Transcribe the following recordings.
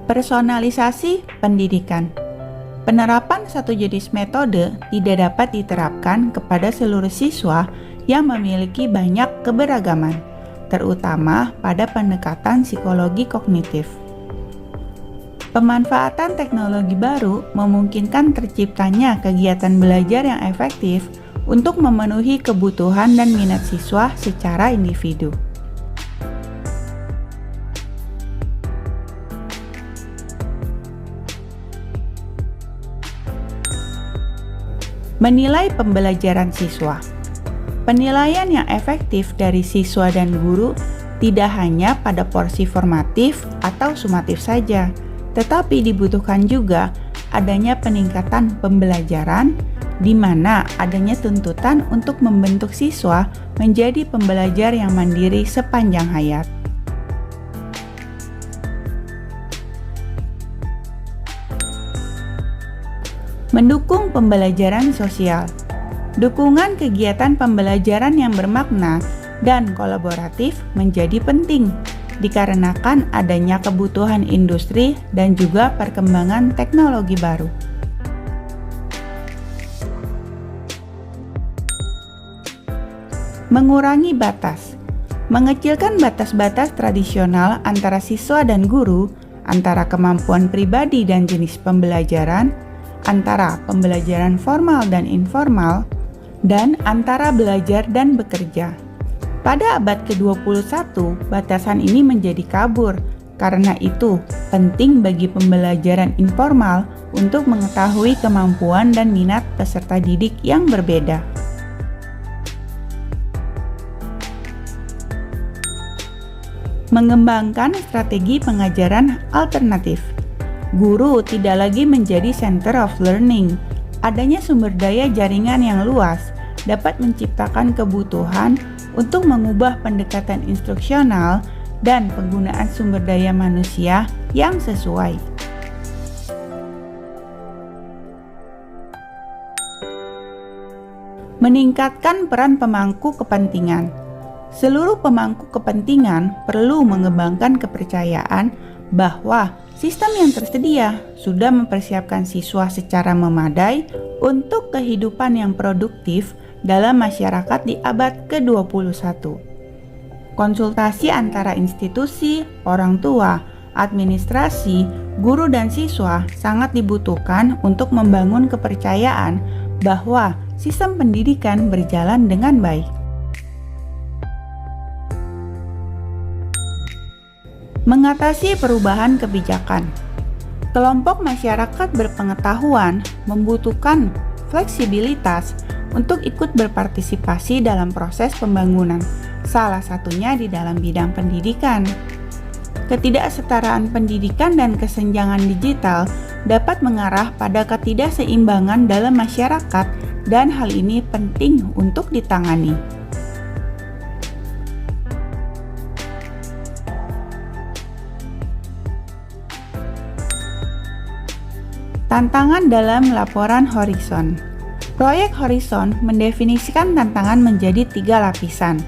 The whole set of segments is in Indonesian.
Personalisasi pendidikan. Penerapan satu jenis metode tidak dapat diterapkan kepada seluruh siswa yang memiliki banyak keberagaman, terutama pada pendekatan psikologi kognitif. Pemanfaatan teknologi baru memungkinkan terciptanya kegiatan belajar yang efektif untuk memenuhi kebutuhan dan minat siswa secara individu. Menilai pembelajaran siswa. Penilaian yang efektif dari siswa dan guru tidak hanya pada porsi formatif atau sumatif saja, tetapi dibutuhkan juga adanya peningkatan pembelajaran, di mana adanya tuntutan untuk membentuk siswa menjadi pembelajar yang mandiri sepanjang hayat. Mendukung pembelajaran sosial. Dukungan kegiatan pembelajaran yang bermakna dan kolaboratif menjadi penting, dikarenakan adanya kebutuhan industri dan juga perkembangan teknologi baru. Mengurangi batas. Mengecilkan batas-batas tradisional antara siswa dan guru, antara kemampuan pribadi dan jenis pembelajaran, antara pembelajaran formal dan informal, dan antara belajar dan bekerja. Pada abad ke-21, batasan ini menjadi kabur. Karena itu, penting bagi pembelajaran informal untuk mengetahui kemampuan dan minat peserta didik yang berbeda. Mengembangkan strategi pengajaran alternatif. Guru tidak lagi menjadi center of learning. Adanya sumber daya jaringan yang luas dapat menciptakan kebutuhan untuk mengubah pendekatan instruksional dan penggunaan sumber daya manusia yang sesuai. Meningkatkan peran pemangku kepentingan. Seluruh pemangku kepentingan perlu mengembangkan kepercayaan bahwa sistem yang tersedia sudah mempersiapkan siswa secara memadai untuk kehidupan yang produktif dalam masyarakat di abad ke-21. Konsultasi antara institusi, orang tua, administrasi, guru dan siswa sangat dibutuhkan untuk membangun kepercayaan bahwa sistem pendidikan berjalan dengan baik. Mengatasi perubahan kebijakan. Kelompok masyarakat berpengetahuan membutuhkan fleksibilitas untuk ikut berpartisipasi dalam proses pembangunan, salah satunya di dalam bidang pendidikan. Ketidaksetaraan pendidikan dan kesenjangan digital dapat mengarah pada ketidakseimbangan dalam masyarakat, dan hal ini penting untuk ditangani. Tantangan dalam laporan Horizon. Proyek Horizon mendefinisikan tantangan menjadi 3 lapisan.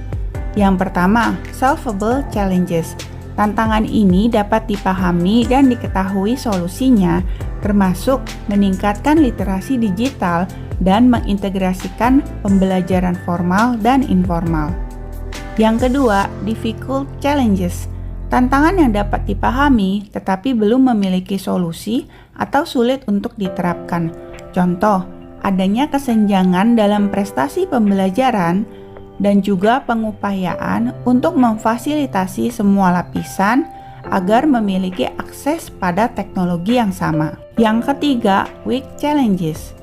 Yang pertama, solvable challenges. Tantangan ini dapat dipahami dan diketahui solusinya, termasuk meningkatkan literasi digital dan mengintegrasikan pembelajaran formal dan informal. Yang kedua, difficult challenges. Tantangan yang dapat dipahami tetapi belum memiliki solusi atau sulit untuk diterapkan. Contoh, adanya kesenjangan dalam prestasi pembelajaran dan juga pengupayaan untuk memfasilitasi semua lapisan agar memiliki akses pada teknologi yang sama. Yang ketiga, weak challenges.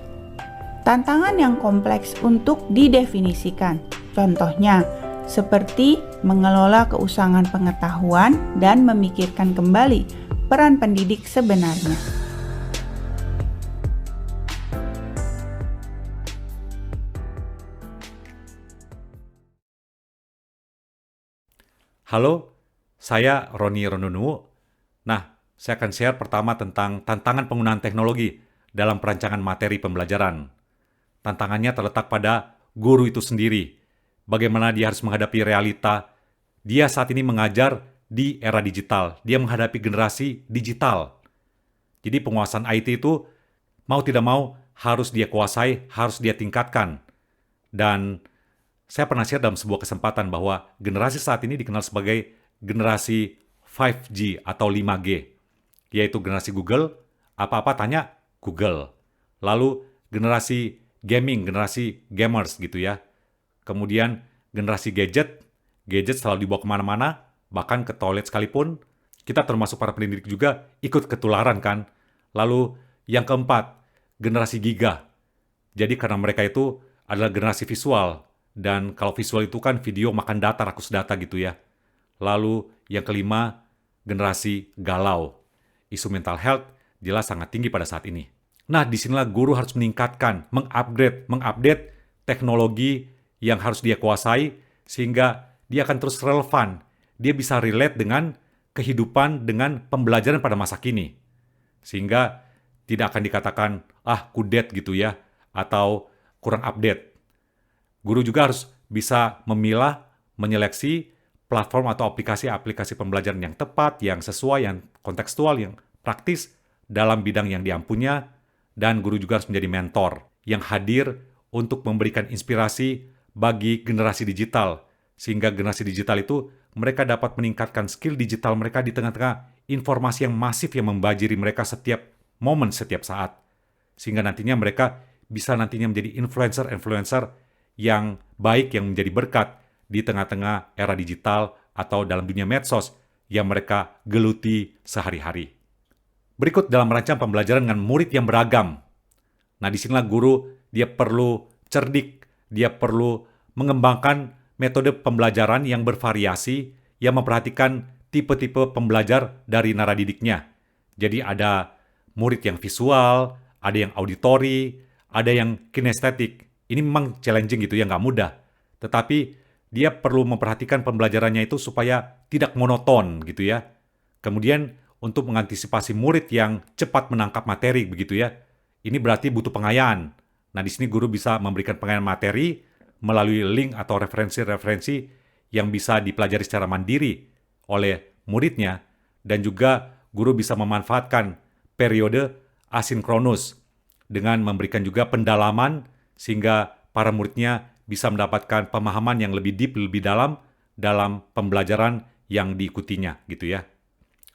Tantangan yang kompleks untuk didefinisikan. Contohnya, seperti mengelola keusangan pengetahuan dan memikirkan kembali peran pendidik sebenarnya. Halo, saya Roni Ronunuwo. Nah, saya akan share pertama tentang tantangan penggunaan teknologi dalam perancangan materi pembelajaran. Tantangannya terletak pada guru itu sendiri. Bagaimana dia harus menghadapi realita. Dia saat ini mengajar di era digital. Dia menghadapi generasi digital. Jadi penguasaan IT itu mau tidak mau harus dia kuasai, harus dia tingkatkan. Dan saya pernah share dalam sebuah kesempatan bahwa generasi saat ini dikenal sebagai generasi 5G atau 5G, yaitu generasi Google, apa-apa tanya Google. Lalu generasi gaming, generasi gamers gitu ya. Kemudian generasi gadget selalu dibawa kemana-mana, bahkan ke toilet sekalipun. Kita termasuk para pendidik juga ikut ketularan kan. Lalu yang keempat, generasi giga. Jadi karena mereka itu adalah generasi visual, dan kalau visual itu kan video makan data, rakus data gitu ya. Lalu yang kelima, generasi galau. Isu mental health jelas sangat tinggi pada saat ini. Nah, disinilah guru harus meningkatkan, mengupdate teknologi yang harus dia kuasai, sehingga dia akan terus relevan. Dia bisa relate dengan kehidupan, dengan pembelajaran pada masa kini. Sehingga tidak akan dikatakan, kudet gitu ya, atau kurang update. Guru juga harus bisa memilah, menyeleksi platform atau aplikasi-aplikasi pembelajaran yang tepat, yang sesuai, yang kontekstual, yang praktis dalam bidang yang dia punya, dan guru juga harus menjadi mentor yang hadir untuk memberikan inspirasi bagi generasi digital, sehingga generasi digital itu mereka dapat meningkatkan skill digital mereka di tengah-tengah informasi yang masif yang membajiri mereka setiap momen, setiap saat. Sehingga nantinya mereka bisa nantinya menjadi influencer-influencer yang baik, yang menjadi berkat di tengah-tengah era digital atau dalam dunia medsos yang mereka geluti sehari-hari. Berikut dalam merancang pembelajaran dengan murid yang beragam. Nah, disinilah guru dia perlu cerdik, dia perlu mengembangkan metode pembelajaran yang bervariasi, yang memperhatikan tipe-tipe pembelajar dari naradidiknya. Jadi ada murid yang visual, ada yang auditori, ada yang kinestetik. Ini memang challenging gitu ya, nggak mudah. Tetapi dia perlu memperhatikan pembelajarannya itu supaya tidak monoton gitu ya. Kemudian untuk mengantisipasi murid yang cepat menangkap materi begitu ya, ini berarti butuh pengayaan. Nah, di sini guru bisa memberikan pengayaan materi melalui link atau referensi-referensi yang bisa dipelajari secara mandiri oleh muridnya, dan juga guru bisa memanfaatkan periode asinkronus dengan memberikan juga pendalaman sehingga para muridnya bisa mendapatkan pemahaman yang lebih deep, lebih dalam pembelajaran yang diikutinya gitu ya.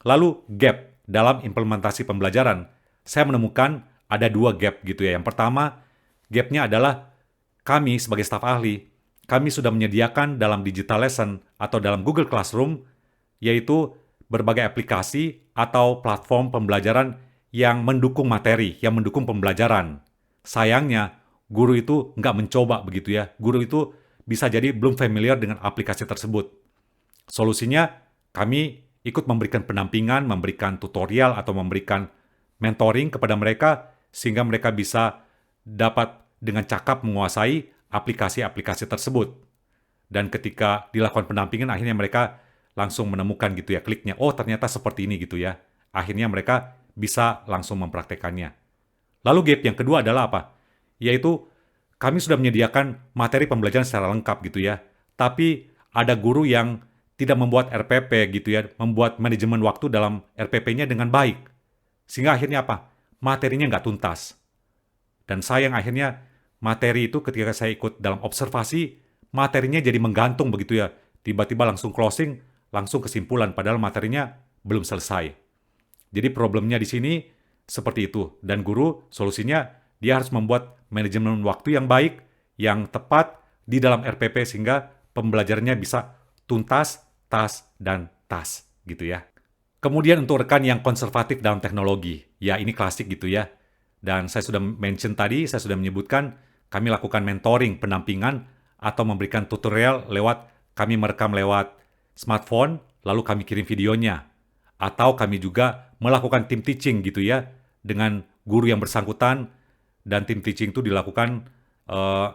Lalu gap dalam implementasi pembelajaran. Saya menemukan ada 2 gap gitu ya. Yang pertama, gapnya adalah kami sebagai staf ahli, kami sudah menyediakan dalam digital lesson atau dalam Google Classroom, yaitu berbagai aplikasi atau platform pembelajaran yang mendukung materi, yang mendukung pembelajaran. Sayangnya, guru itu nggak mencoba begitu ya. Guru itu bisa jadi belum familiar dengan aplikasi tersebut. Solusinya, kami ikut memberikan pendampingan, memberikan tutorial, atau memberikan mentoring kepada mereka, sehingga mereka bisa dapat dengan cakap menguasai aplikasi-aplikasi tersebut. Dan ketika dilakukan pendampingan, akhirnya mereka langsung menemukan gitu ya, kliknya, oh ternyata seperti ini gitu ya. Akhirnya mereka bisa langsung mempraktekannya. Lalu gap yang kedua adalah apa? Yaitu kami sudah menyediakan materi pembelajaran secara lengkap gitu ya. Tapi ada guru yang tidak membuat RPP gitu ya, membuat manajemen waktu dalam RPP-nya dengan baik. Sehingga akhirnya apa? Materinya nggak tuntas. Dan sayang akhirnya materi itu ketika saya ikut dalam observasi, materinya jadi menggantung begitu ya. Tiba-tiba langsung closing, langsung kesimpulan, padahal materinya belum selesai. Jadi problemnya di sini seperti itu. Dan guru solusinya dia harus membuat manajemen waktu yang baik, yang tepat di dalam RPP sehingga pembelajarannya bisa tuntas, tas, dan tas gitu ya. Kemudian untuk rekan yang konservatif dalam teknologi, ya ini klasik gitu ya. Dan saya sudah mention tadi, saya sudah menyebutkan kami lakukan mentoring, pendampingan, atau memberikan tutorial kami merekam lewat smartphone, lalu kami kirim videonya. Atau kami juga melakukan team teaching gitu ya, dengan guru yang bersangkutan, dan team teaching itu dilakukan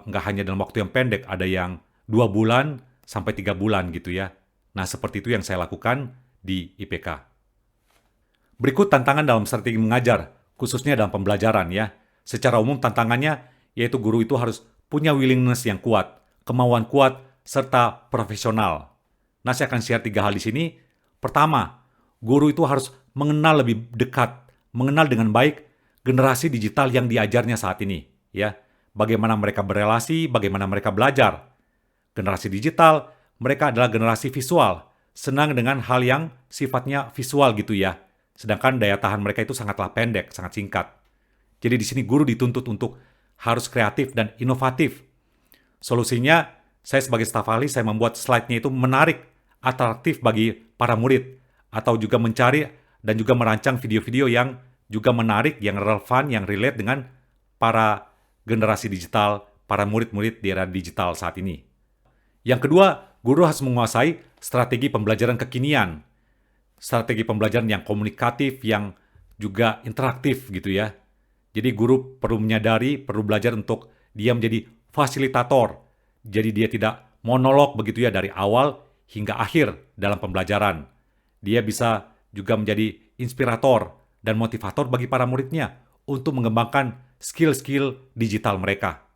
nggak hanya dalam waktu yang pendek, ada yang 2 bulan sampai 3 bulan gitu ya. Nah, seperti itu yang saya lakukan di IPK. Berikut tantangan dalam strategi mengajar, khususnya dalam pembelajaran ya. Secara umum tantangannya yaitu guru itu harus punya willingness yang kuat, kemauan kuat, serta profesional. Nah, saya akan share 3 hal di sini. Pertama, guru itu harus mengenal lebih dekat, mengenal dengan baik generasi digital yang diajarnya saat ini, ya. Bagaimana mereka berelasi, bagaimana mereka belajar. Generasi digital, mereka adalah generasi visual, senang dengan hal yang sifatnya visual gitu ya. Sedangkan daya tahan mereka itu sangatlah pendek, sangat singkat. Jadi di sini guru dituntut untuk harus kreatif dan inovatif. Solusinya, saya sebagai staf ahli, saya membuat slide-nya itu menarik, atraktif bagi para murid, atau juga mencari dan juga merancang video-video yang juga menarik, yang relevan, yang relate dengan para generasi digital, para murid-murid di era digital saat ini. Yang kedua, guru harus menguasai strategi pembelajaran kekinian. Strategi pembelajaran yang komunikatif, yang juga interaktif gitu ya. Jadi guru perlu menyadari, perlu belajar untuk dia menjadi fasilitator. Jadi dia tidak monolog begitu ya dari awal hingga akhir dalam pembelajaran. Dia bisa juga menjadi inspirator dan motivator bagi para muridnya untuk mengembangkan skill-skill digital mereka.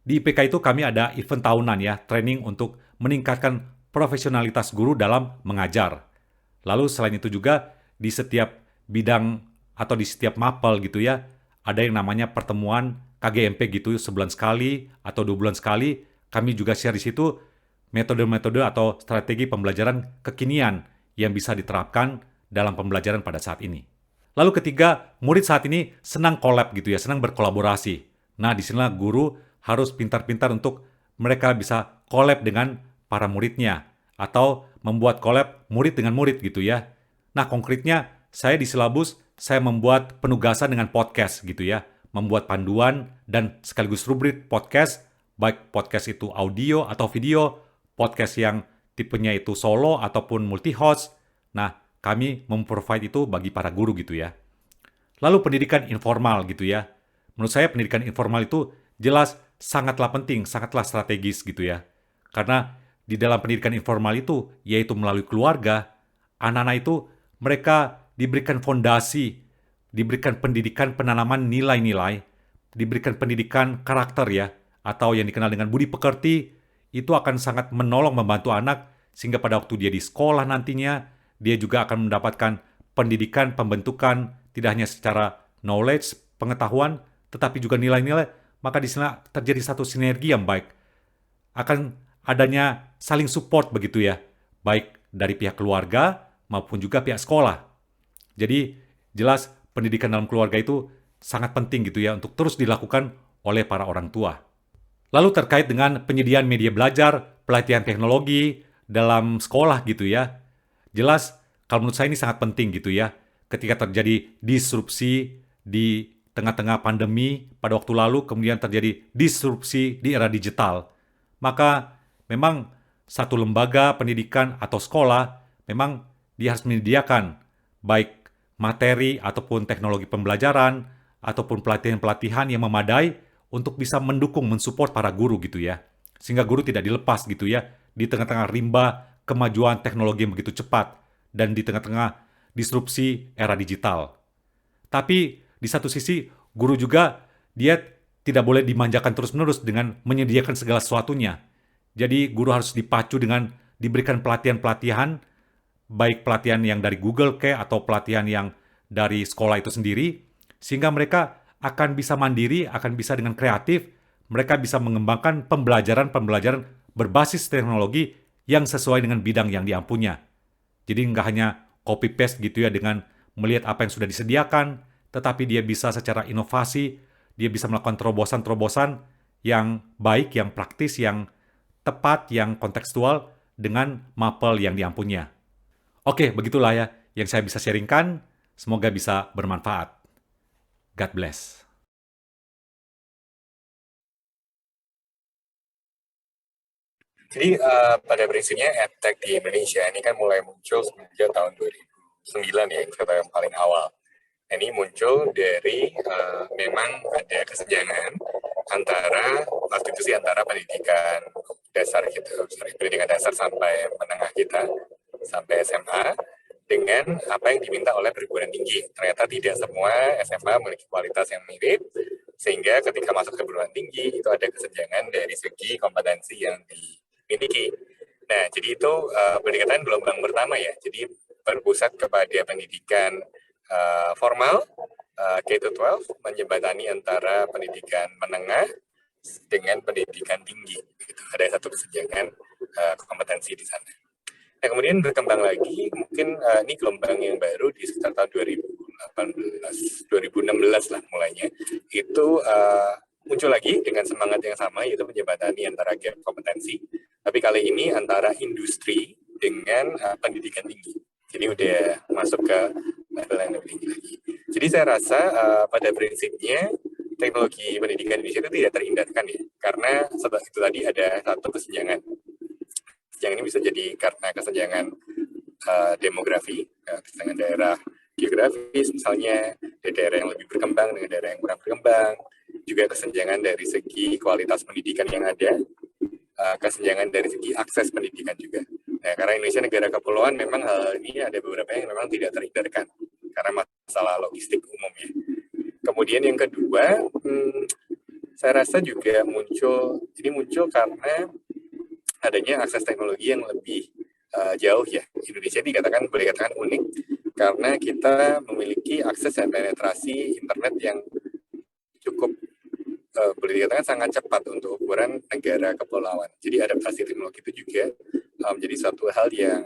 Di IPK itu kami ada event tahunan ya, training untuk meningkatkan profesionalitas guru dalam mengajar. Lalu selain itu juga di setiap bidang atau di setiap mapel gitu ya, ada yang namanya pertemuan KGMP gitu sebulan sekali atau 2 bulan sekali. Kami juga share di situ metode-metode atau strategi pembelajaran kekinian yang bisa diterapkan dalam pembelajaran pada saat ini. Lalu ketiga, murid saat ini senang collab gitu ya, senang berkolaborasi. Nah, disinilah guru harus pintar-pintar untuk mereka bisa collab dengan para muridnya atau membuat collab murid dengan murid gitu ya. Nah, konkretnya saya di silabus saya membuat penugasan dengan podcast gitu ya, membuat panduan dan sekaligus rubrik podcast, baik podcast itu audio atau video, podcast yang tipenya itu solo ataupun multi-host. Nah, kami memprovide itu bagi para guru gitu ya. Lalu pendidikan informal gitu ya. Menurut saya pendidikan informal itu jelas sangatlah penting, sangatlah strategis gitu ya. Karena di dalam pendidikan informal itu, yaitu melalui keluarga, anak-anak itu mereka diberikan fondasi, diberikan pendidikan penanaman nilai-nilai, diberikan pendidikan karakter ya, atau yang dikenal dengan budi pekerti, itu akan sangat menolong membantu anak, sehingga pada waktu dia di sekolah nantinya, dia juga akan mendapatkan pendidikan, pembentukan, tidak hanya secara knowledge, pengetahuan, tetapi juga nilai-nilai, maka di sana terjadi satu sinergi yang baik. Akan adanya saling support begitu ya, baik dari pihak keluarga maupun juga pihak sekolah. Jadi jelas pendidikan dalam keluarga itu sangat penting gitu ya untuk terus dilakukan oleh para orang tua. Lalu terkait dengan penyediaan media belajar, pelatihan teknologi dalam sekolah gitu ya. Jelas kalau menurut saya ini sangat penting gitu ya. Ketika terjadi disrupsi di tengah-tengah pandemi pada waktu lalu, kemudian terjadi disrupsi di era digital. Maka memang satu lembaga pendidikan atau sekolah memang dia harus menyediakan baik materi ataupun teknologi pembelajaran ataupun pelatihan-pelatihan yang memadai untuk bisa mendukung, mensupport para guru gitu ya. Sehingga guru tidak dilepas gitu ya di tengah-tengah rimba kemajuan teknologi yang begitu cepat dan di tengah-tengah disrupsi era digital. Tapi di satu sisi guru juga dia tidak boleh dimanjakan terus-menerus dengan menyediakan segala sesuatunya. Jadi guru harus dipacu dengan diberikan pelatihan-pelatihan, baik pelatihan yang dari Google atau pelatihan yang dari sekolah itu sendiri, sehingga mereka akan bisa mandiri, akan bisa dengan kreatif, mereka bisa mengembangkan pembelajaran-pembelajaran berbasis teknologi yang sesuai dengan bidang yang diampunya. Jadi nggak hanya copy-paste gitu ya dengan melihat apa yang sudah disediakan, tetapi dia bisa secara inovasi, dia bisa melakukan terobosan-terobosan yang baik, yang praktis, yang tepat, yang kontekstual dengan mapel yang diampunya. Oke, begitulah ya yang saya bisa sharingkan. Semoga bisa bermanfaat. God bless. Jadi pada prinsipnya EdTech di Indonesia ini kan mulai muncul sejak tahun 2009 ya, yang paling awal. Ini muncul dari memang ada kesenjangan antara waktu itu sih antara pendidikan dasar gitu, pendidikan dasar sampai menengah kita, sampai SMA, dengan apa yang diminta oleh perguruan tinggi. Ternyata tidak semua SMA memiliki kualitas yang mirip, sehingga ketika masuk ke perguruan tinggi itu ada kesenjangan dari segi kompetensi yang dimiliki. Nah, jadi itu pendekatan gelombang pertama ya. Jadi berpusat kepada pendidikan formal, K-12, menjembatani antara pendidikan menengah dengan pendidikan tinggi. Gitu. Ada satu kesenjangan kompetensi di sana. Nah, kemudian berkembang lagi, mungkin ini gelombang yang baru di sekitar tahun 2018, 2016 lah mulainya, itu muncul lagi dengan semangat yang sama, yaitu menjembatani antara gap kompetensi, tapi kali ini antara industri dengan pendidikan tinggi. Jadi udah masuk ke level yang lebih tinggi lagi. Jadi saya rasa pada prinsipnya teknologi pendidikan Indonesia itu tidak terhindarkan ya, karena setelah itu tadi ada satu kesenjangan. Kesenjangan ini bisa jadi karena kesenjangan demografi, kesenjangan daerah geografis misalnya, dari daerah yang lebih berkembang dengan daerah yang kurang berkembang, juga kesenjangan dari segi kualitas pendidikan yang ada, kesenjangan dari segi akses pendidikan juga. Nah, karena Indonesia negara kepulauan, memang hal ini ada beberapa yang memang tidak terhindarkan karena masalah logistik umumnya. Kemudian yang kedua, saya rasa juga muncul karena adanya akses teknologi yang lebih jauh ya. Indonesia dikatakan, boleh dikatakan unik karena kita memiliki akses dan penetrasi internet yang cukup boleh dikatakan sangat cepat untuk ukuran negara kepulauan. Jadi adaptasi teknologi itu juga menjadi suatu hal yang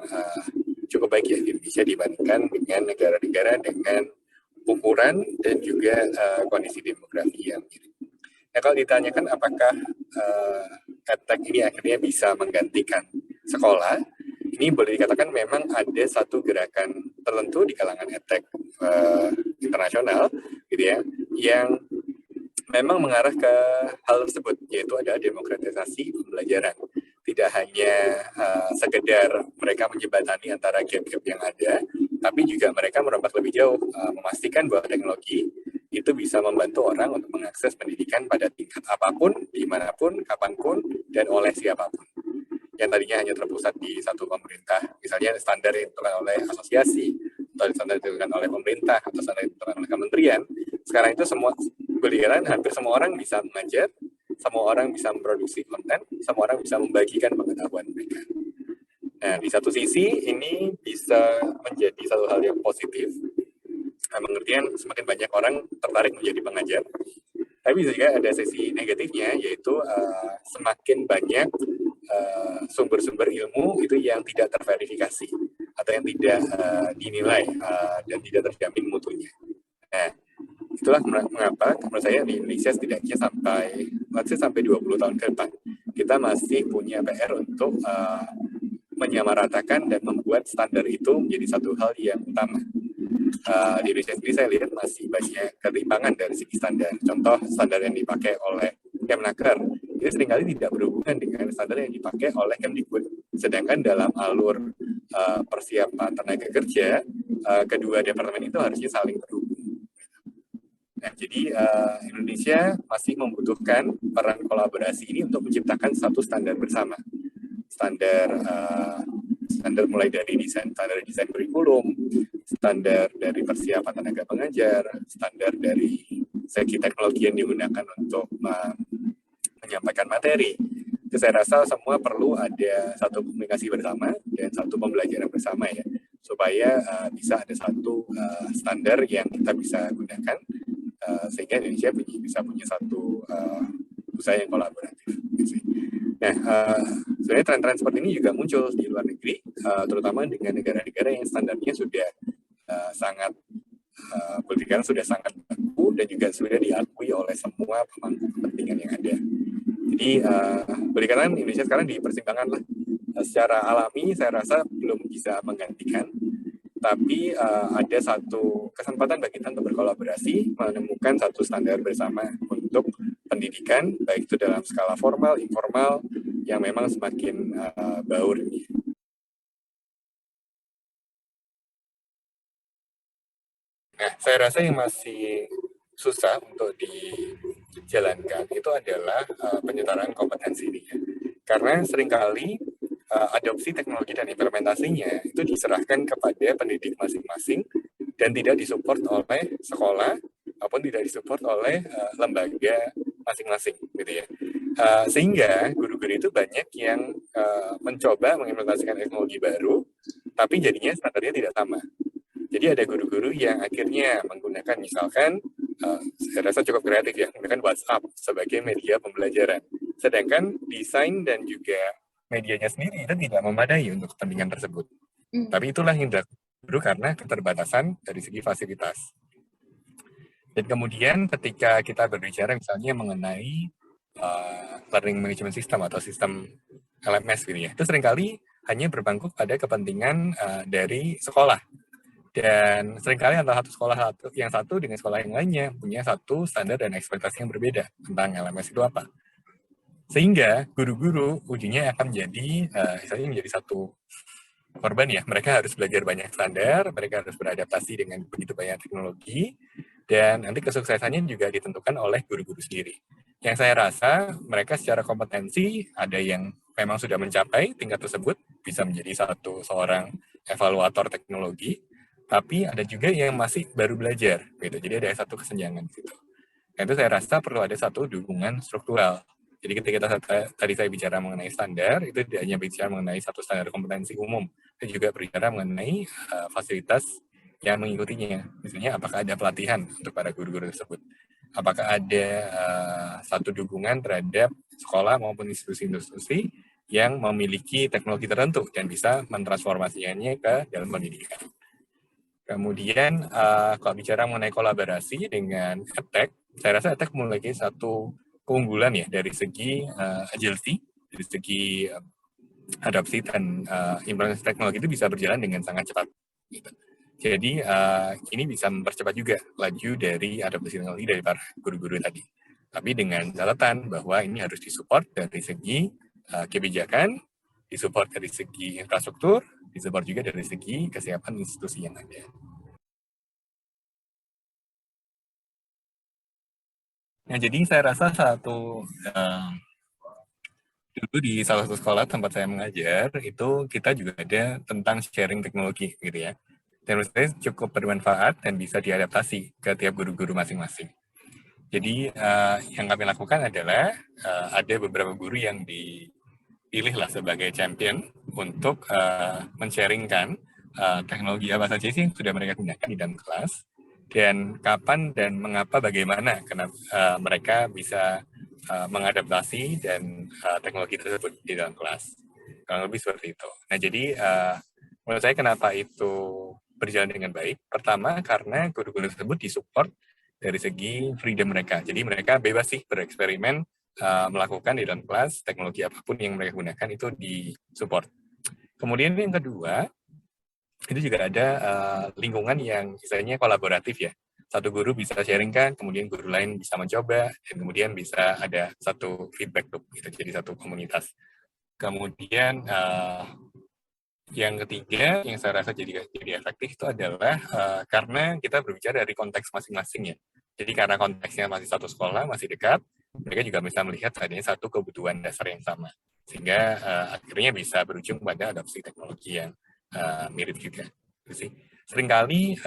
cukup baik ya di Indonesia dibandingkan dengan negara-negara dengan ukuran dan juga kondisi demografi yang mirip. Nah, kalau ditanyakan apakah edtech ini akhirnya bisa menggantikan sekolah, ini boleh dikatakan memang ada satu gerakan tertentu di kalangan edtech internasional, gitu ya, yang memang mengarah ke hal tersebut, yaitu ada demokratisasi pembelajaran. Tidak hanya sekedar mereka menjembatani antara gap-gap yang ada, tapi juga mereka merompak lebih jauh, memastikan bahwa teknologi itu bisa membantu orang untuk mengakses pendidikan pada tingkat apapun, dimanapun, kapanpun, dan oleh siapapun. Yang tadinya hanya terpusat di satu pemerintah, misalnya standar yang ditentukan oleh asosiasi, atau standar yang ditentukan oleh pemerintah, atau standar yang ditentukan oleh kementerian, sekarang itu semua beliran, hampir semua orang bisa mengajar, semua orang bisa memproduksi konten, semua orang bisa membagikan pengetahuan mereka. Nah, di satu sisi ini bisa menjadi satu hal yang positif, pengertian semakin banyak orang tertarik menjadi pengajar. Tapi bisa juga ada sisi negatifnya, yaitu semakin banyak sumber-sumber ilmu itu yang tidak terverifikasi atau yang tidak dinilai dan tidak terjamin mutunya. Nah, itulah mengapa menurut saya di Indonesia setidaknya sampai 20 tahun ke depan kita masih punya PR untuk menyamaratakan dan membuat standar itu menjadi satu hal yang utama. Di Indonesia sendiri saya lihat masih banyak ketimpangan dari segi standar. Contoh, standar yang dipakai oleh Kemnaker itu seringkali tidak berhubungan dengan standar yang dipakai oleh Kemdikbud. Sedangkan dalam alur persiapan tenaga kerja, kedua departemen itu harusnya saling terhubung. Nah, jadi Indonesia masih membutuhkan peran kolaborasi ini untuk menciptakan satu standar bersama. Standar mulai dari standar desain kurikulum, standar dari persiapan tenaga pengajar, standar dari segi teknologi yang digunakan untuk menyampaikan materi. Itu saya rasa semua perlu ada satu komunikasi bersama dan satu pembelajaran bersama ya, supaya bisa ada satu standar yang kita bisa gunakan sehingga Indonesia bisa punya satu usaha yang kolaboratif. Nah, sebenarnya tren-tren seperti ini juga muncul di luar negeri, terutama dengan negara-negara yang standarnya sudah sangat politik sudah sangat baku dan juga sudah diakui oleh semua pemangku kepentingan yang ada. Jadi, boleh dikatakan Indonesia sekarang di persimpangan lah. Secara alami, saya rasa belum bisa menggantikan, tapi ada satu kesempatan bagi kita untuk berkolaborasi, menemukan satu standar bersama untuk pendidikan, baik itu dalam skala formal, informal, yang memang semakin baur. Nah, saya rasa yang masih susah untuk dijalankan itu adalah penyetaraan kompetensi ini. Karena seringkali adopsi teknologi dan implementasinya itu diserahkan kepada pendidik masing-masing dan tidak disupport oleh sekolah maupun tidak disupport oleh lembaga masing-masing, gitu ya. Sehingga guru-guru itu banyak yang mencoba mengimplementasikan teknologi baru, tapi jadinya standarnya tidak sama. Jadi ada guru-guru yang akhirnya menggunakan misalkan, saya rasa cukup kreatif ya, menggunakan WhatsApp sebagai media pembelajaran. Sedangkan desain dan juga medianya sendiri itu tidak memadai untuk kepentingan tersebut. Tapi itulah yang dilakukan guru karena keterbatasan dari segi fasilitas. Dan kemudian ketika kita berbicara misalnya mengenai learning management system atau sistem LMS gitu ya, itu seringkali hanya berpangku pada kepentingan dari sekolah. Dan seringkali antara satu sekolah yang satu dengan sekolah yang lainnya punya satu standar dan ekspektasi yang berbeda tentang LMS itu apa. Sehingga guru-guru ujungnya akan menjadi satu korban ya. Mereka harus belajar banyak standar, mereka harus beradaptasi dengan begitu banyak teknologi, dan nanti kesuksesannya juga ditentukan oleh guru-guru sendiri. Yang saya rasa mereka secara kompetensi ada yang memang sudah mencapai tingkat tersebut, bisa menjadi seorang evaluator teknologi, tapi ada juga yang masih baru belajar, gitu. Jadi ada satu kesenjangan gitu. Nah, itu saya rasa perlu ada satu dukungan struktural. Jadi ketika tadi saya bicara mengenai standar, itu tidak hanya bicara mengenai satu standar kompetensi umum, tapi juga berbicara mengenai fasilitas yang mengikutinya. Misalnya, apakah ada pelatihan untuk para guru-guru tersebut? Apakah ada satu dukungan terhadap sekolah maupun institusi-institusi yang memiliki teknologi tertentu dan bisa mentransformasikannya ke dalam pendidikan. Kemudian, kalau bicara mengenai kolaborasi dengan EdTech, saya rasa EdTech memiliki satu keunggulan ya dari segi agility, dari segi adopsi dan implementasi teknologi itu bisa berjalan dengan sangat cepat. Gitu. Jadi ini bisa mempercepat juga laju dari adopsi teknologi dari para guru-guru tadi. Tapi dengan catatan bahwa ini harus disupport dari segi kebijakan, disupport dari segi infrastruktur, disupport juga dari segi kesiapan institusi yang ada. Nah, jadi saya rasa dulu di salah satu sekolah tempat saya mengajar, itu kita juga ada tentang sharing teknologi gitu ya. Dan menurut saya cukup bermanfaat dan bisa diadaptasi ke tiap guru-guru masing-masing. Jadi yang kami lakukan adalah ada beberapa guru yang dipilih lah sebagai champion untuk men-sharingkan teknologi apa saja sih yang sudah mereka gunakan di dalam kelas, dan kapan dan mengapa bagaimana mereka bisa mengadaptasi dan teknologi tersebut di dalam kelas. Kurang lebih seperti itu. Nah, jadi menurut saya kenapa itu berjalan dengan baik? Pertama, karena guru-guru tersebut disupport dari segi freedom mereka. Jadi mereka bebas sih bereksperimen, melakukan di dalam kelas, teknologi apapun yang mereka gunakan itu disupport. Kemudian yang kedua, itu juga ada lingkungan yang misalnya kolaboratif ya. Satu guru bisa sharingkan, kemudian guru lain bisa mencoba, dan kemudian bisa ada satu feedback loop, gitu, jadi satu komunitas. Kemudian yang ketiga, yang saya rasa jadi efektif itu adalah karena kita berbicara dari konteks masing-masing ya. Jadi karena konteksnya masih satu sekolah, masih dekat, mereka juga bisa melihat adanya satu kebutuhan dasar yang sama. Sehingga akhirnya bisa berujung pada adopsi teknologi yang mirip juga. Gitu sih. Seringkali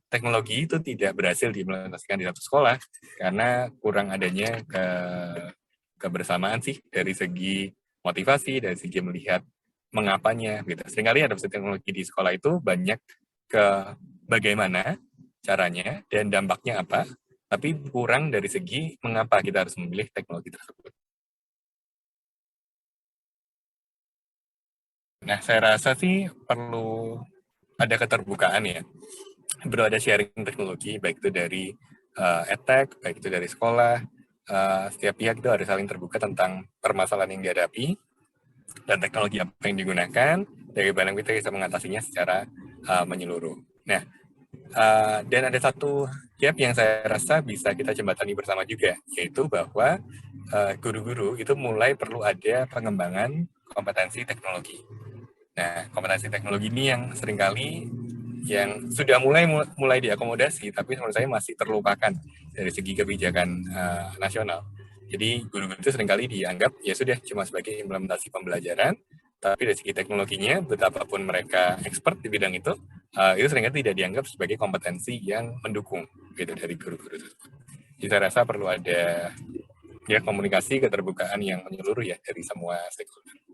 teknologi itu tidak berhasil diimplementasikan di satu sekolah karena kurang adanya kebersamaan sih dari segi motivasi, dari segi melihat mengapanya gitu. Seringkali adopsi teknologi di sekolah itu banyak ke bagaimana caranya dan dampaknya apa, tapi kurang dari segi mengapa kita harus memilih teknologi tersebut. Nah, saya rasa sih perlu ada keterbukaan ya. Perlu ada sharing teknologi, baik itu dari EdTech, baik itu dari sekolah. Setiap pihak itu harus saling terbuka tentang permasalahan yang dihadapi, dan teknologi apa yang digunakan, dari barang kita bisa mengatasinya secara menyeluruh. Nah, dan ada satu gap yang saya rasa bisa kita jembatani bersama juga, yaitu bahwa guru-guru itu mulai perlu ada pengembangan kompetensi teknologi. Nah, kompetensi teknologi ini yang seringkali yang sudah mulai diakomodasi, tapi menurut saya masih terlupakan dari segi kebijakan nasional. Jadi guru-guru itu seringkali dianggap ya sudah cuma sebagai implementasi pembelajaran, tapi dari segi teknologinya, betapapun mereka expert di bidang itu seringkali tidak dianggap sebagai kompetensi yang mendukung gitu dari guru-guru tersebut. Jadi saya rasa perlu ada ya komunikasi keterbukaan yang menyeluruh ya dari semua stakeholder.